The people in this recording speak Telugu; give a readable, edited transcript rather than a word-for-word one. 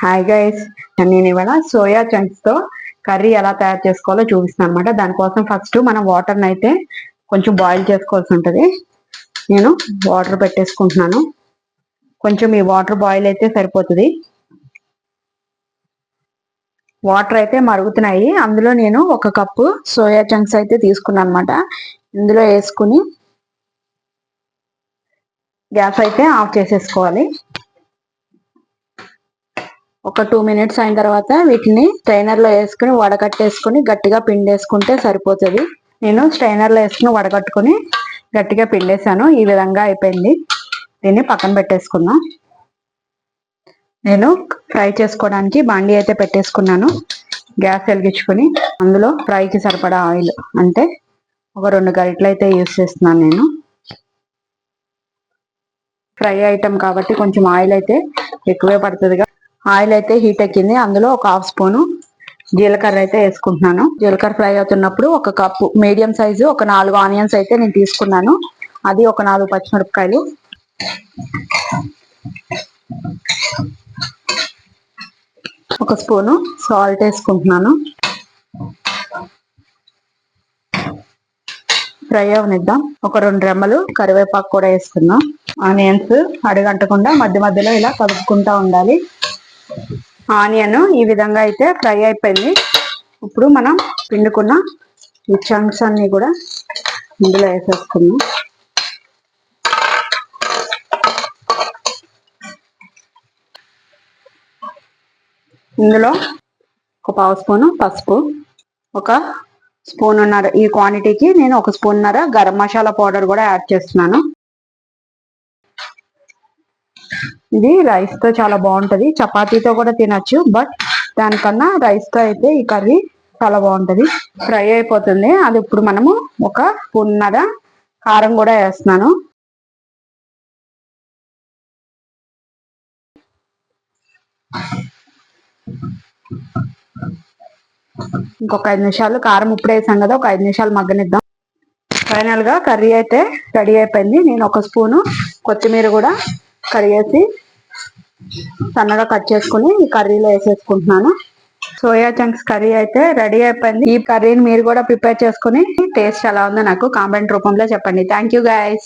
హాయ్ గైస్, నేను ఇవాళ సోయా చంక్స్ తో కర్రీ ఎలా తయారు చేసుకోవాలో చూపిస్తాను అనమాట. దానికోసం ఫస్ట్ మనం వాటర్ని అయితే కొంచెం బాయిల్ చేసుకోవాల్సి ఉంటుంది. నేను వాటర్ పెట్టేసుకుంటున్నాను. కొంచెం ఈ వాటర్ బాయిల్ అయితే సరిపోతుంది. వాటర్ అయితే మరుగుతున్నాయి. అందులో నేను 1 కప్పు సోయా చంక్స్ అయితే తీసుకున్నాను అనమాట. ఇందులో వేసుకుని గ్యాస్ అయితే ఆఫ్ చేసేసుకోవాలి. ఒక 2 మినిట్స్ అయిన తర్వాత వీటిని స్ట్రైనర్ లో వేసుకుని వడకట్టేసుకుని గట్టిగా పిండేసుకుంటే సరిపోతుంది. నేను స్ట్రైనర్ లో వేసుకుని వడకట్టుకుని గట్టిగా పిండేసాను. ఈ విధంగా అయిపోయింది. దీన్ని పక్కన పెట్టేసుకుందాం. నేను ఫ్రై చేసుకోవడానికి బాండీ అయితే పెట్టేసుకున్నాను. గ్యాస్ వెలిగించుకొని అందులో ఫ్రైకి సరిపడా ఆయిల్ అంటే ఒక 2 గరిటెలు అయితే యూజ్ చేస్తున్నాను. నేను ఫ్రై ఐటమ్ కాబట్టి కొంచెం ఆయిల్ అయితే ఎక్కువే పడుతుందిగా. ఆయిల్ అయితే హీట్ ఎక్కింది. అందులో ఒక 1/2 స్పూను జీలకర్ర అయితే వేసుకుంటున్నాను. జీలకర్ర ఫ్రై అవుతున్నప్పుడు 1 కప్పు మీడియం సైజు ఒక 4 ఆనియన్స్ అయితే నేను తీసుకున్నాను. అది ఒక 4 పచ్చిమిరపకాయలు, 1 స్పూను సాల్ట్ వేసుకుంటున్నాను. ఫ్రై అవనిద్దాం. ఒక 2 రెమ్మలు కరివేపాకు కూడా వేసుకుందాం. ఆనియన్స్ అడుగంటకుండా మధ్య మధ్యలో ఇలా కలుపుకుంటా ఉండాలి. ఆనియన్ ఈ విధంగా అయితే ఫ్రై అయిపోయింది. ఇప్పుడు మనం పిండుకున్న ఈ చంక్స్ అన్ని కూడా ఇందులో వేసేసుకున్నాం. ఇందులో ఒక 1/2 స్పూను పసుపు, 1 స్పూన్నర, ఈ క్వాంటిటీకి నేను 1 స్పూన్నర గరం మసాలా పౌడర్ కూడా యాడ్ చేస్తున్నాను. ఇది రైస్ తో చాలా బాగుంటది. చపాతీతో కూడా తినచ్చు, బట్ దానికన్నా రైస్ తో అయితే ఈ కర్రీ చాలా బాగుంటది. ఫ్రై అయిపోతుంది. అది ఇప్పుడు మనము 1 స్పూన్నర కారం కూడా వేస్తున్నాను. ఇంకొక 5 నిమిషాలు, కారం ఇప్పుడు వేసాం కదా, ఒక 5 నిమిషాలు మగ్గనిద్దాం. ఫైనల్ గా కర్రీ అయితే రెడీ అయిపోయింది. నేను 1 స్పూను కొత్తిమీర కూడా కడిగేసి సన్నగా కట్ చేసుకుని ఈ కర్రీలో వేసేసుకుంటున్నాను. సోయా చంక్స్ కర్రీ అయితే రెడీ అయిపోయింది. ఈ కర్రీని మీరు కూడా ప్రిపేర్ చేసుకుని టేస్ట్ ఎలా ఉందో నాకు కామెంట్ రూపంలో చెప్పండి. Thank you guys.